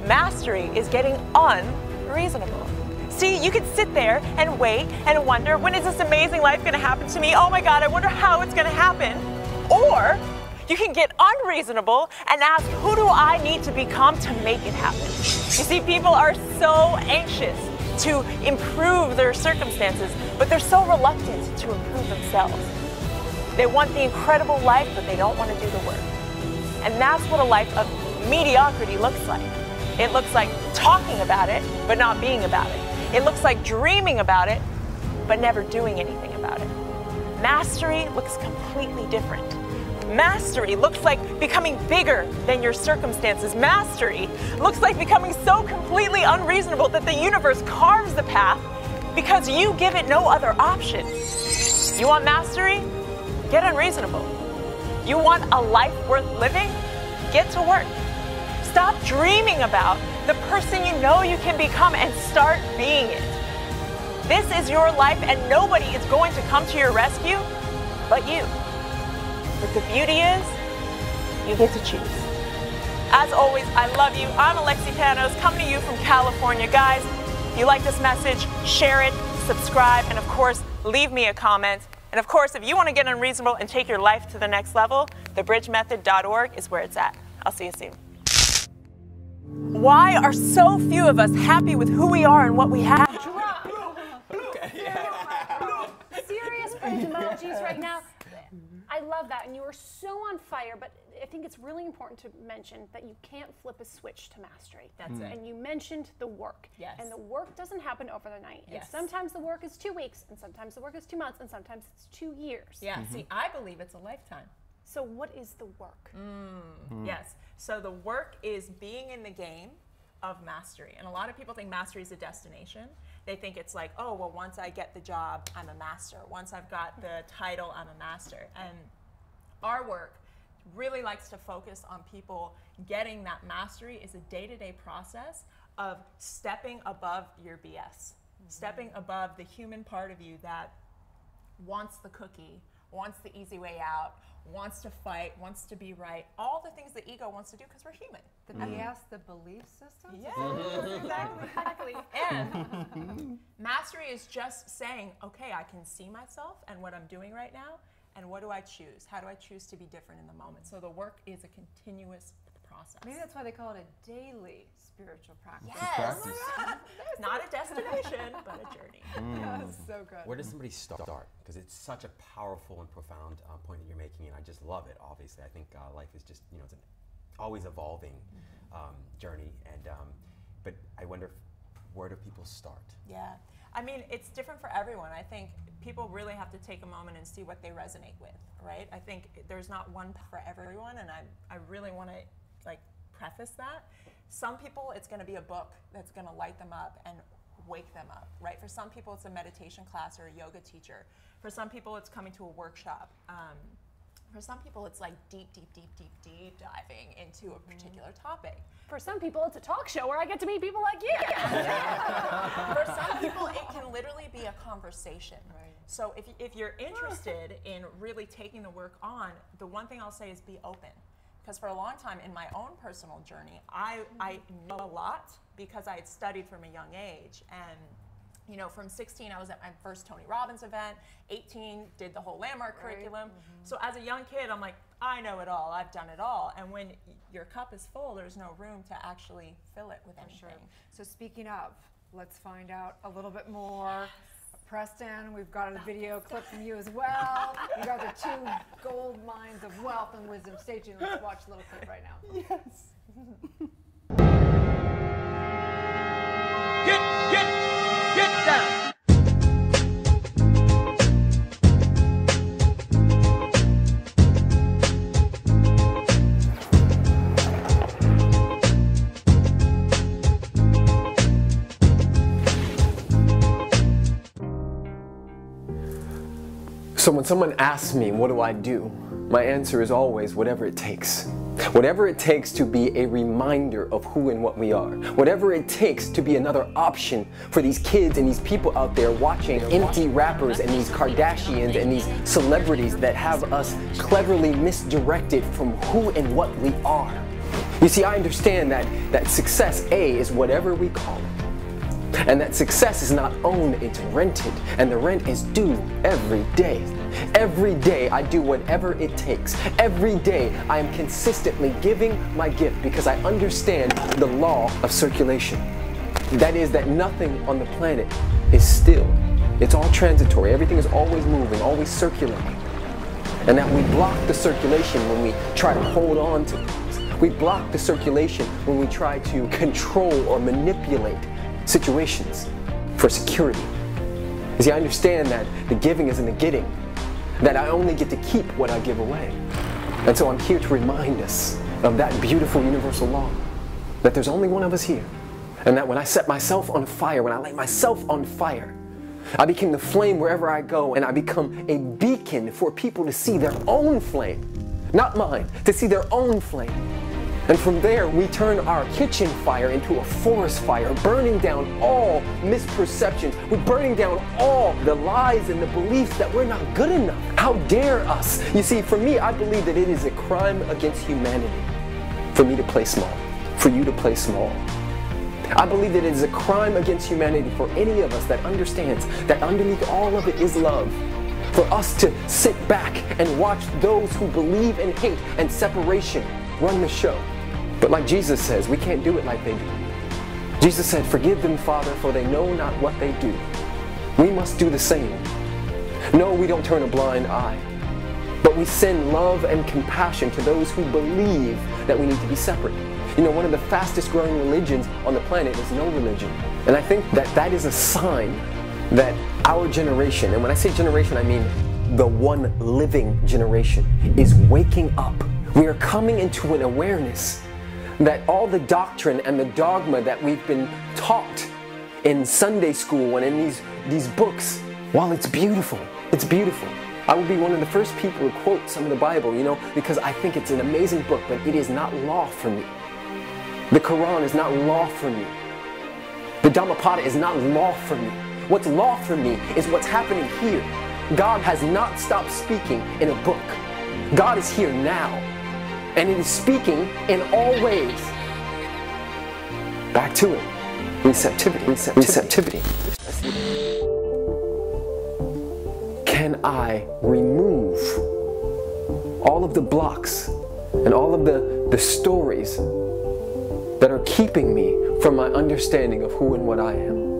Mastery is getting unreasonable. See, you could sit there and wait and wonder, when is this amazing life going to happen to me? Oh my God, I wonder how it's going to happen. Or you can get unreasonable and ask, who do I need to become to make it happen? You see, people are so anxious to improve their circumstances, but they're so reluctant to improve themselves. They want the incredible life, but they don't want to do the work. And that's what a life of mediocrity looks like. It looks like talking about it, but not being about it. It looks like dreaming about it, but never doing anything about it. Mastery looks completely different. Mastery looks like becoming bigger than your circumstances. Mastery looks like becoming so completely unreasonable that the universe carves the path because you give it no other option. You want mastery? Get unreasonable. You want a life worth living? Get to work. Stop dreaming about the person you know you can become and start being it. This is your life and nobody is going to come to your rescue but you. But the beauty is, you get to choose. As always, I love you. I'm Alexi Panos, coming to you from California. Guys, if you like this message, share it, subscribe, and of course, leave me a comment. And of course, if you want to get unreasonable and take your life to the next level, thebridgemethod.org is where it's at. I'll see you soon. Why are so few of us happy with who we are and what we have? Serious bridge emojis right now. I love that, and you are so on fire, but I think it's really important to mention that you can't flip a switch to mastery. That's it. And you mentioned the work. Yes. And the work doesn't happen overnight. Yes. And sometimes the work is 2 weeks, and sometimes the work is 2 months, and sometimes it's 2 years. Yeah, see, I believe it's a lifetime. So what is the work? Yes, so the work is being in the game of mastery. And a lot of people think mastery is a destination. They think it's like, oh, well, once I get the job, I'm a master. Once I've got the title, I'm a master. And our work really likes to focus on people getting that mastery is a day-to-day process of stepping above your BS, stepping above the human part of you that wants the cookie, wants the easy way out, wants to fight, wants to be right, all the things the ego wants to do because we're human. The BS, the belief system? Yeah, exactly. And mastery is just saying, okay, I can see myself and what I'm doing right now, and what do I choose? How do I choose to be different in the moment? So the work is a continuous process. Maybe that's why they call it a daily spiritual practice. Yes. Not a destination, but a journey. That's so good. Where does somebody start? Because it's such a powerful and profound point that you're making, and I just love it. Obviously, I think life is just, it's an always evolving journey, and but I wonder, where do people start? Yeah, I mean, it's different for everyone. I think people really have to take a moment and see what they resonate with, right? I think there's not one for everyone, and I really want to preface that. Some people, it's going to be a book that's going to light them up and wake them up, right? For some people, it's a meditation class or a yoga teacher. For some people, it's coming to a workshop. For some people, it's like deep diving into a particular topic. For some people, it's a talk show where I get to meet people like you. For some people, it can literally be a conversation. Right. So if you're interested in really taking the work on, the one thing I'll say is be open. Because for a long time in my own personal journey, I know a lot because I had studied from a young age. And from 16, I was at my first Tony Robbins event. 18, did the whole Landmark curriculum. So as a young kid, I'm like, I know it all. I've done it all. And when your cup is full, there's no room to actually fill it with anything. Sure. So speaking of, let's find out a little bit more. Preston, we've got a video clip from you as well. You guys are two gold mines of wealth and wisdom. Stay tuned. Let's watch a little clip right now. Yes. Get down. So when someone asks me, what do I do? My answer is always, whatever it takes. Whatever it takes to be a reminder of who and what we are. Whatever it takes to be another option for these kids and these people out there watching empty rappers and these Kardashians and these celebrities that have us cleverly misdirected from who and what we are. You see, I understand that success, A, is whatever we call it. And that success is not owned, it's rented. And the rent is due every day. Every day I do whatever it takes. Every day I am consistently giving my gift because I understand the law of circulation. That is that nothing on the planet is still. It's all transitory. Everything is always moving, always circulating. And that we block the circulation when we try to hold on to things. We block the circulation when we try to control or manipulate situations for security. You see, I understand that the giving is in the getting, that I only get to keep what I give away. And so I'm here to remind us of that beautiful universal law, that there's only one of us here, and that when I set myself on fire, when I light myself on fire, I became the flame wherever I go, and I become a beacon for people to see their own flame, not mine, to see their own flame. And from there, we turn our kitchen fire into a forest fire, burning down all misperceptions. We're burning down all the lies and the beliefs that we're not good enough. How dare us? You see, for me, I believe that it is a crime against humanity for me to play small, for you to play small. I believe that it is a crime against humanity for any of us that understands that underneath all of it is love. For us to sit back and watch those who believe in hate and separation run the show. But like Jesus says, we can't do it like they do. Jesus said, "Forgive them, Father, for they know not what they do." We must do the same. No, we don't turn a blind eye, but we send love and compassion to those who believe that we need to be separate. You know, one of the fastest growing religions on the planet is no religion. And I think that that is a sign that our generation, and when I say generation, I mean the one living generation, is waking up. We are coming into an awareness that all the doctrine and the dogma that we've been taught in Sunday school and in these books, while it's beautiful, it's beautiful. I will be one of the first people to quote some of the Bible, you know, because I think it's an amazing book, but it is not law for me. The Quran is not law for me. The Dhammapada is not law for me. What's law for me is what's happening here. God has not stopped speaking in a book. God is here now. And it is speaking in all ways. Back to it. Receptivity, receptivity. Can I remove all of the blocks and all of the stories that are keeping me from my understanding of who and what I am?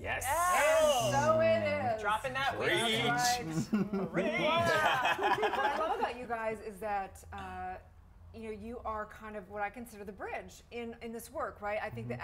Yes. So it is. Dropping that What I love about you guys is that you know, you are kind of what I consider the bridge in this work, right? I think that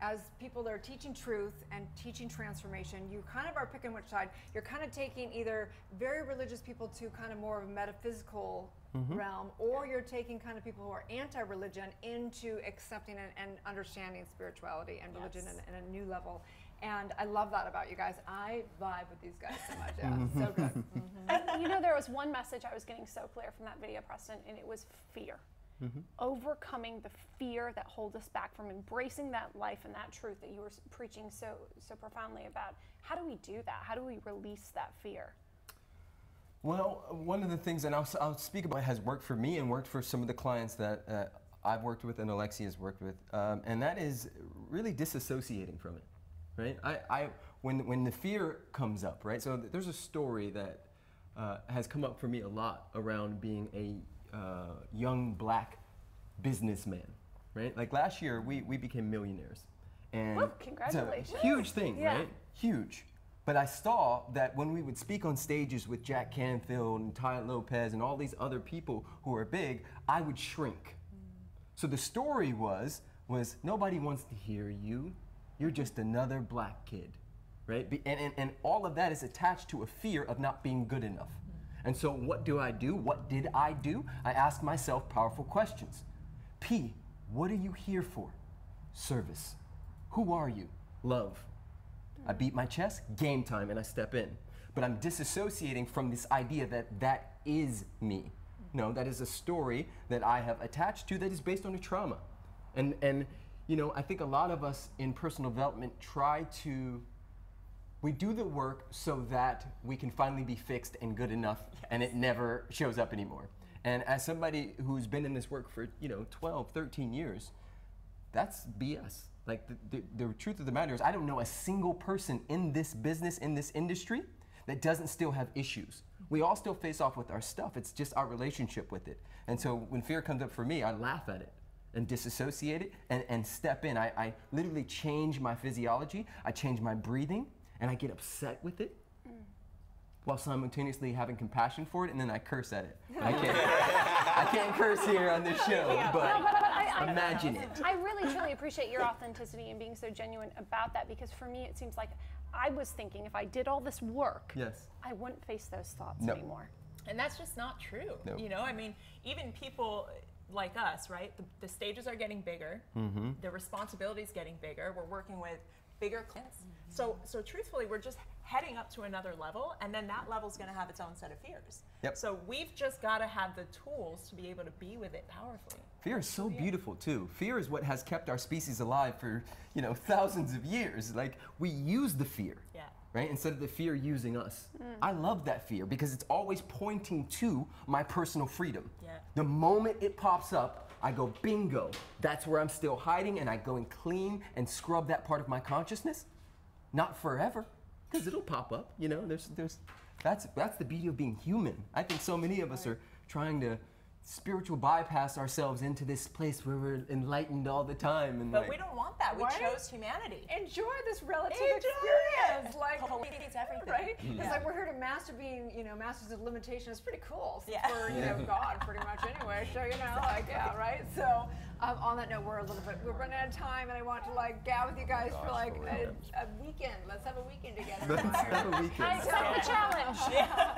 as people that are teaching truth and teaching transformation, you kind of are picking which side. You're kind of taking either very religious people to kind of more of a metaphysical realm, or you're taking kind of people who are anti-religion into accepting and understanding spirituality and religion in a new level. And I love that about you guys. I vibe with these guys so much. Yeah, so good. And, you know, there was one message I was getting so clear from that video, Preston, and it was fear. Overcoming the fear that holds us back from embracing that life and that truth that you were preaching so profoundly about. How do we do that? How do we release that fear? Well, one of the things, and I'll speak about, has worked for me and worked for some of the clients that I've worked with and Alexi has worked with, and that is really disassociating from it, right? When the fear comes up, right? So there's a story that has come up for me a lot around being a young black businessman, right? Like last year, we became millionaires, and Woo, congratulations! It's a huge thing, right? Huge. But I saw that when we would speak on stages with Jack Canfield and Ty Lopez and all these other people who are big, I would shrink. So the story was nobody wants to hear you. You're just another black kid, right? And all of that is attached to a fear of not being good enough. And so what do? What did I do? I asked myself powerful questions. P, what are you here for? Service. Who are you? Love. I beat my chest, game time, and I step in. But I'm disassociating from this idea that that is me. No, that is a story that I have attached to that is based on a trauma. And you know, I think a lot of us in personal development we do the work so that we can finally be fixed and good enough, and it never shows up anymore. And as somebody who's been in this work for, 12, 13 years, that's BS. Like the truth of the matter is, I don't know a single person in this business, in this industry, that doesn't still have issues. We all still face off with our stuff. It's just our relationship with it. And so when fear comes up for me, I laugh at it and disassociate it and step in. I literally change my physiology. I change my breathing, and I get upset with it while simultaneously having compassion for it, and then I curse at it. I can't curse here on this show, but imagine it. I really, truly appreciate your authenticity and being so genuine about that, because for me, it seems like I was thinking if I did all this work, I wouldn't face those thoughts anymore. And that's just not true. No. You know, I mean, even people, like us, right? The stages are getting bigger. The responsibility's getting bigger. We're working with bigger clients. So truthfully, we're just heading up to another level, and then that level's going to have its own set of fears. So we've just got to have the tools to be able to be with it powerfully. Fear is so beautiful too. Fear is what has kept our species alive for, thousands of years. Like, we use the fear, right? Instead of the fear using us. I love that fear because it's always pointing to my personal freedom. The moment it pops up, I go, bingo, that's where I'm still hiding, and I go and clean and scrub that part of my consciousness. Not forever, because it'll pop up, that's the beauty of being human. I think so many of us are trying to spiritual bypass ourselves into this place where we're enlightened all the time. And but we don't want that. We chose humanity. Enjoy this relative experience. Like, it's everything. Right? It's like we're here to master being, masters of limitation. It's pretty cool for, God pretty much anyway. So, right? So, on that note, we're running out of time, and I want to gather with you guys for a weekend. Let's have a weekend together. Let's have a weekend. I accept the challenge.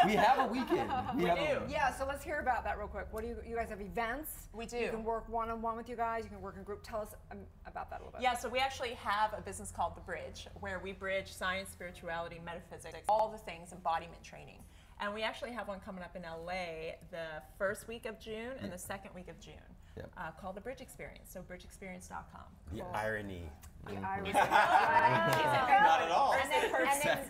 We have a weekend. We do. Yeah, so let's hear about that real quick. What do you guys have events? We do. You can work one-on-one with you guys. You can work in group. Tell us about that a little bit. Yeah, so we actually have a business called The Bridge, where we bridge science, spirituality, metaphysics, all the things, embodiment training. And we actually have one coming up in LA the first week of June and the second week of June. Called the Bridge Experience, so bridgeexperience.com. The irony. The irony. Not at all.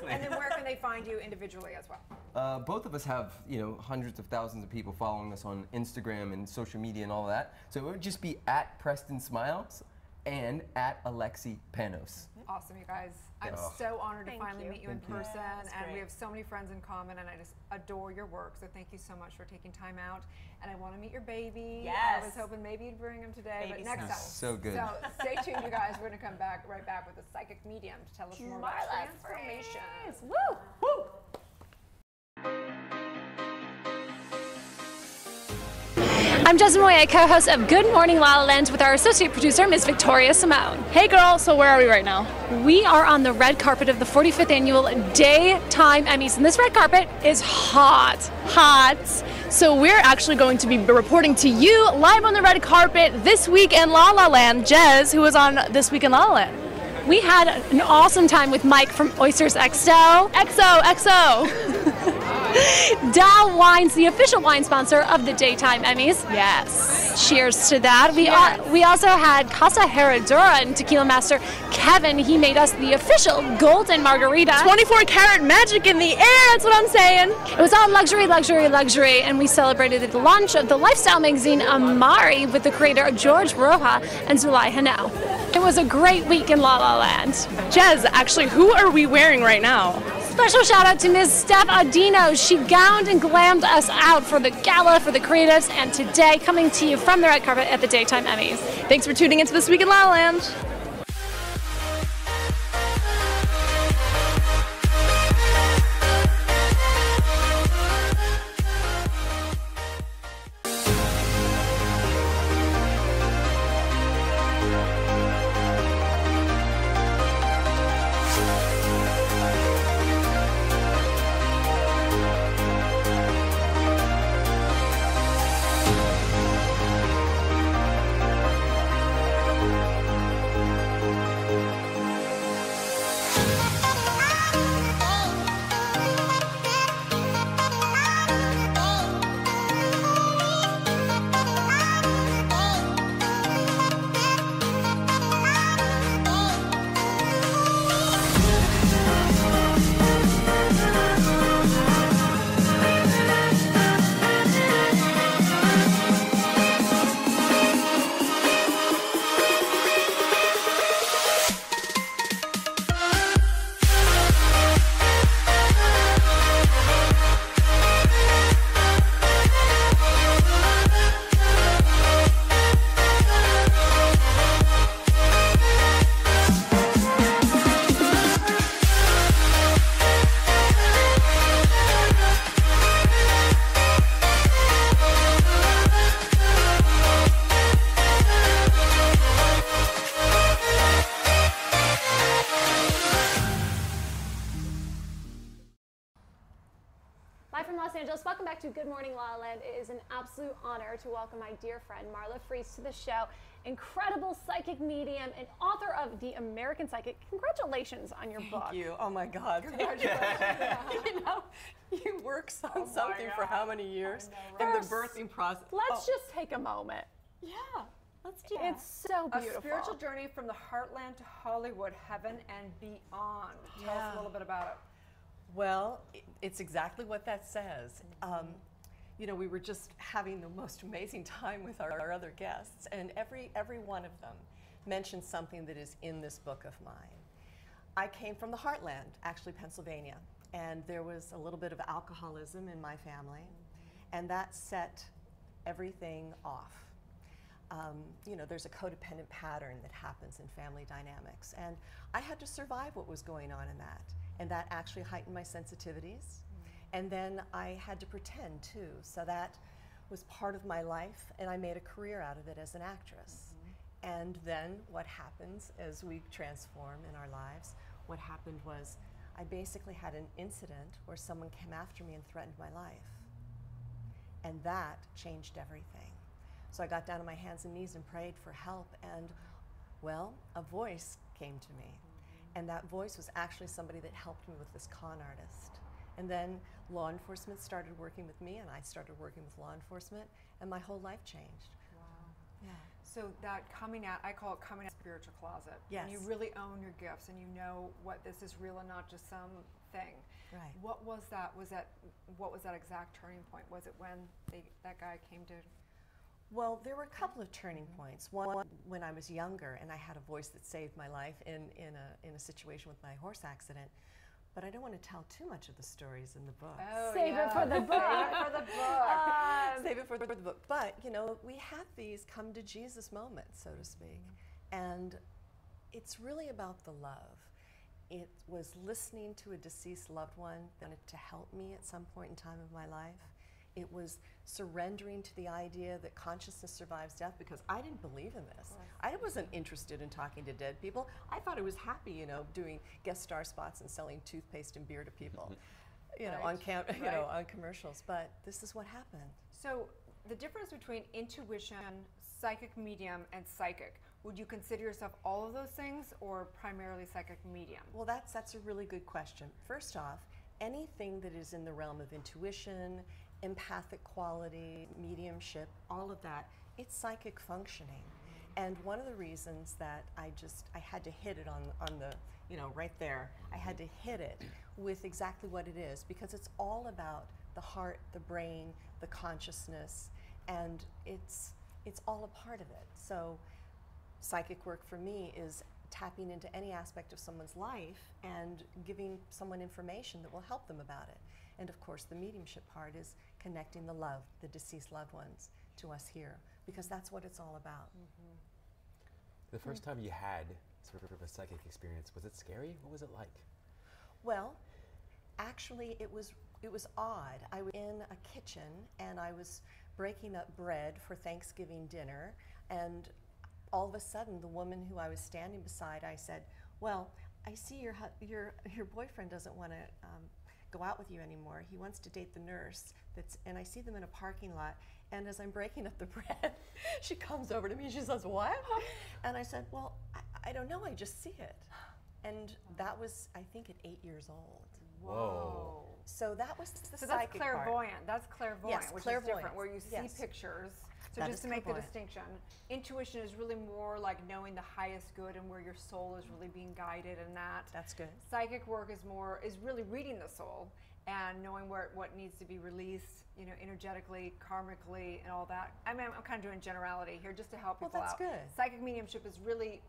And then where can they find you individually as well? Both of us have, hundreds of thousands of people following us on Instagram and social media and all that. So it would just be at Preston Smiles and at Alexi Panos. Awesome, you guys. I'm so honored to finally meet you in person, and we have so many friends in common, and I just adore your work. So thank you so much for taking time out. And I want to meet your baby. Yes. I was hoping maybe you'd bring him today, Baby but next time. So good. So stay tuned, you guys. We're going to come right back with a psychic medium to tell us more about transformation. Woo! Woo! I'm Jasmine Moya, co-host of Good Morning La La Land with our associate producer, Ms. Victoria Simone. Hey girl, so where are we right now? We are on the red carpet of the 45th annual Daytime Emmys, and this red carpet is hot. So we're actually going to be reporting to you live on the red carpet this week in La La Land. Jez, who was on This Week in La La Land. We had an awesome time with Mike from Oysters XO. XO! Dow Wines, the official wine sponsor of the Daytime Emmys. Yes. Cheers to that. We also had Casa Herradura and Tequila Master Kevin. He made us the official golden margarita. 24 karat magic in the air, that's what I'm saying. It was all luxury, luxury, luxury, and we celebrated the launch of the lifestyle magazine Amari with the creator George Roja and Zulay Hanel. It was a great week in La La Land. Jez, actually, who are we wearing right now? Special shout out to Ms. Steph Adino. She gowned and glammed us out for the gala for the creatives, and today coming to you from the red carpet at the Daytime Emmys. Thanks for tuning into This Week in La La Land. Los Angeles. Welcome back to Good Morning La La Land. It is an absolute honor to welcome my dear friend Marla Fries to the show. Incredible psychic medium and author of The American Psychic. Congratulations on your book. Thank you. Oh my God. Congratulations. You know, you work on something for how many years? In the birthing process. Let's just take a moment. Yeah. Let's do It's so beautiful. A spiritual journey from the heartland to Hollywood, heaven, and beyond. Tell us a little bit about it. Well, it's exactly what that says. You know, we were just having the most amazing time with our other guests, and every one of them mentioned something that is in this book of mine. I came from the heartland, actually Pennsylvania, and there was a little bit of alcoholism in my family, and that set everything off. You know, there's a codependent pattern that happens in family dynamics, and I had to survive what was going on in that, and that actually heightened my sensitivities. And then I had to pretend too, so that was part of my life, and I made a career out of it as an actress. And then what happens as we transform in our lives, what happened was I basically had an incident where someone came after me and threatened my life. And that changed everything. So I got down on my hands and knees and prayed for help, and well, a voice came to me. And that voice was actually somebody that helped me with this con artist. And then law enforcement started working with me, and I started working with law enforcement, and my whole life changed. Wow. Yeah. So that coming out, I call it coming out spiritual closet. Yes. And you really own your gifts, and you know what this is real and not just some thing. Right. What was that? What was that exact turning point? Was it when that guy came to? Well, there were a couple of turning points. One, when I was younger, and I had a voice that saved my life in a situation with my horse accident. But I don't want to tell too much of the stories in the book. Oh, Save it for the book. Save it for the book. Save it for the book. But, you know, we have these come to Jesus moments, so to speak. And it's really about the love. It was listening to a deceased loved one that wanted to help me at some point in time of my life. It was surrendering to the idea that consciousness survives death, because I didn't believe in this. I wasn't interested in talking to dead people. I thought I was happy, you know, doing guest star spots and selling toothpaste and beer to people, you know, on on commercials. But this is what happened. So the difference between intuition, psychic medium, and psychic, would you consider yourself all of those things, or primarily psychic medium? Well, that's a really good question. First off, anything that is in the realm of intuition, empathic quality, mediumship, all of that, it's psychic functioning. And one of the reasons that I had to hit it on the, you know, right there, I had to hit it with exactly what it is, because it's all about the heart, the brain, the consciousness, and it's all a part of it. So psychic work for me is tapping into any aspect of someone's life and giving someone information that will help them about it. And of course, the mediumship part is connecting the deceased loved ones to us here, because that's what it's all about. The first time you had sort of a psychic experience, was it scary? What was it like? Well, actually, it was odd. I was in a kitchen, and I was breaking up bread for Thanksgiving dinner, and all of a sudden, the woman who I was standing beside, I said, "Well, I see your boyfriend doesn't want to go out with you anymore. He wants to date the nurse." And I see them in a parking lot. And as I'm breaking up the bread, she comes over to me and she says, "What?" And I said, "Well, I don't know. I just see it." And that was, I think, at 8 years old. Whoa. So that was the So psychic that's clairvoyant. part. That's clairvoyant, Yes, which clairvoyance. is different, where you see Yes. pictures. So That just is to make the clairvoyant. distinction, intuition is really more like knowing the highest good and where your soul is really being guided, and that. That's good. Psychic work is really reading the soul and knowing what needs to be released, you know, energetically, karmically, and all that. I mean, I'm kind of doing generality here just to help people that's out. good. Psychic mediumship is really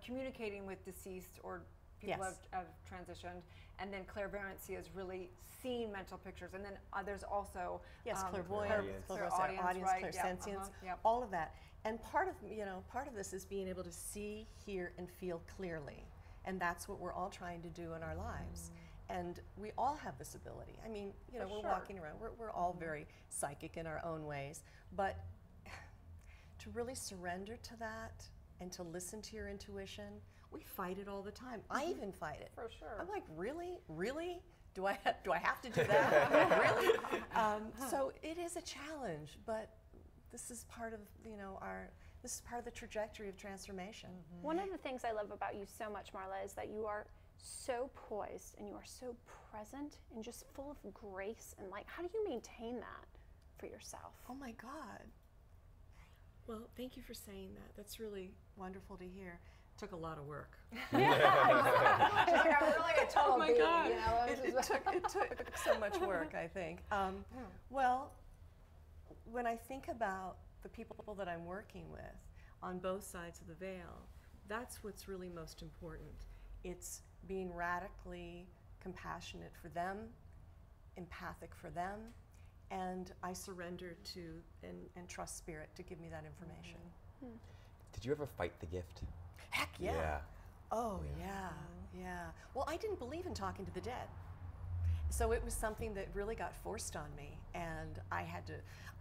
communicating with deceased or people Yes. have transitioned, and then clairvoyancy is really seeing mental pictures, and then there's also clairvoyance, clairaudience, right? clairsentience, all of that. And part of this is being able to see, hear, and feel clearly, and that's what we're all trying to do in our lives. And we all have this ability. I mean, you know, For we're sure. walking around, we're all very psychic in our own ways, but to really surrender to that and to listen to your intuition, we fight it all the time. I even fight it. For sure. I'm like, really? Really? do I have to do that? Really? So it is a challenge, but this is part of this is part of the trajectory of transformation. One of the things I love about you so much, Marla, is that you are so poised and you are so present and just full of grace and light. How do you maintain that for yourself? Oh my God. Well, thank you for saying that. That's really wonderful to hear. It took a lot of work. Oh my God. It took so much work, I think. Well, when I think about the people that I'm working with on both sides of the veil, that's what's really most important. It's being radically compassionate for them, empathic for them, and I surrender to and trust Spirit to give me that information. Did you ever fight the gift? Heck yeah. Oh yeah, yeah. Well, I didn't believe in talking to the dead. So it was something that really got forced on me, and I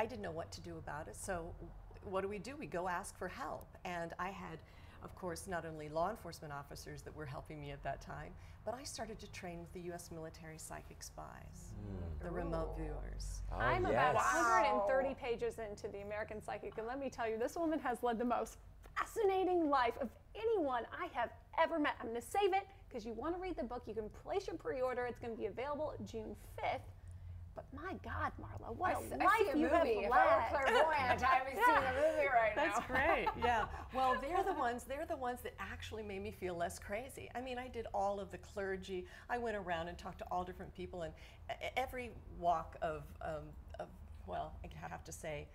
didn't know what to do about it. So what do? We go ask for help. And I had, of course, not only law enforcement officers that were helping me at that time, but I started to train with the U.S. military psychic spies, the remote viewers. Oh, I'm about 130 pages into the American Psychic, and let me tell you, this woman has led the most fascinating life of anyone I have ever met. I'm going to save it because you want to read the book. You can place your pre-order. It's going to be available June 5th. But my God, Marla, what a life you have led. If I were clairvoyant, I haven't seen the movie right now. That's great. Yeah. Well, they're the ones that actually made me feel less crazy. I mean, I did all of the clergy. I went around and talked to all different people, and every walk of well, I have to say,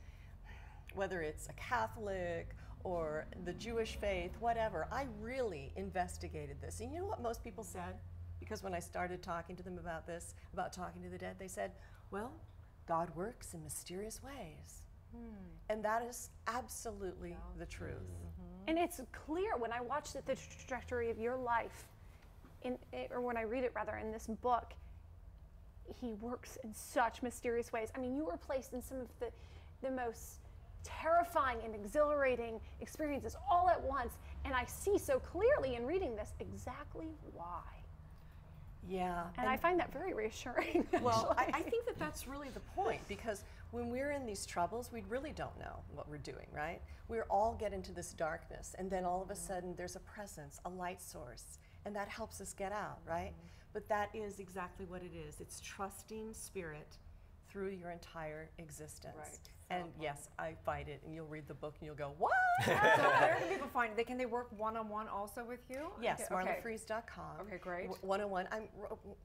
whether it's a Catholic or the Jewish faith, whatever, I really investigated this. And you know what most people said? Because when I started talking to them about this, about talking to the dead, they said, well, God works in mysterious ways. And that is absolutely the truth. And it's clear when I watched the trajectory of your life, or when I read it rather, in this book, he works in such mysterious ways. I mean, you were placed in some of the most terrifying and exhilarating experiences all at once, and I see so clearly in reading this exactly why. Yeah. And I find that very reassuring. Well, I think that that's really the point, because when we're in these troubles, we really don't know what we're doing, right? We all get into this darkness, and then all of a sudden there's a presence, a light source, and that helps us get out, right? But that is exactly what it is. It's trusting Spirit through your entire existence. Right. And yes, I fight it, and you'll read the book and you'll go, what? So where can people find it? Can they work one-on-one also with you? Yes, okay. marlafreeze.com. Okay, great. One-on-one. I'm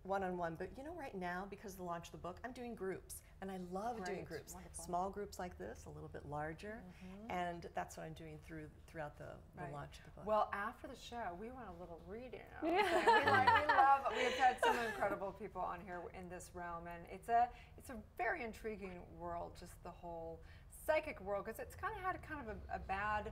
one-on-one, but you know, right now, because of the launch of the book, I'm doing groups, and I love doing groups. Wonderful. Small groups like this, a little bit larger, and that's what I'm doing throughout the launch of the book. Well, after the show, we want a little reading. We've had some incredible people on here in this realm, and it's a very intriguing world, just the whole psychic world, because it's kind of had a bad,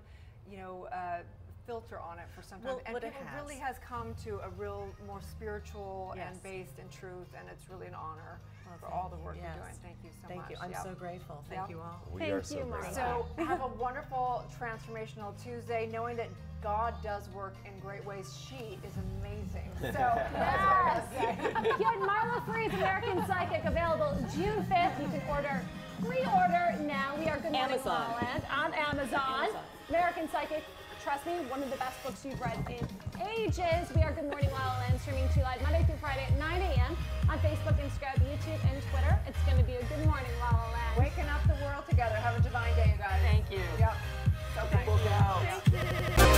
filter on it for some time, and it really has come to a real more spiritual and based in truth, and it's really an honor for all the work you're doing. Thank you so much. Thank you. I'm so grateful. Thank you all. We are so grateful. So have a wonderful transformational Tuesday, knowing that God does work in great ways. She is amazing. So yes. Get Marla Freeze American Psychic available June 5th. You can pre-order now. We are Good Morning LaLaLand on Amazon. American Psychic, trust me, one of the best books you've read in ages. We are Good Morning LaLaLand, streaming to you live Monday through Friday at 9 a.m. on Facebook, Instagram, YouTube, and Twitter. It's going to be a Good Morning LaLaLand. Waking up the world together. Have a divine day, you guys. Thank you. Yep. So thank you. Thank you.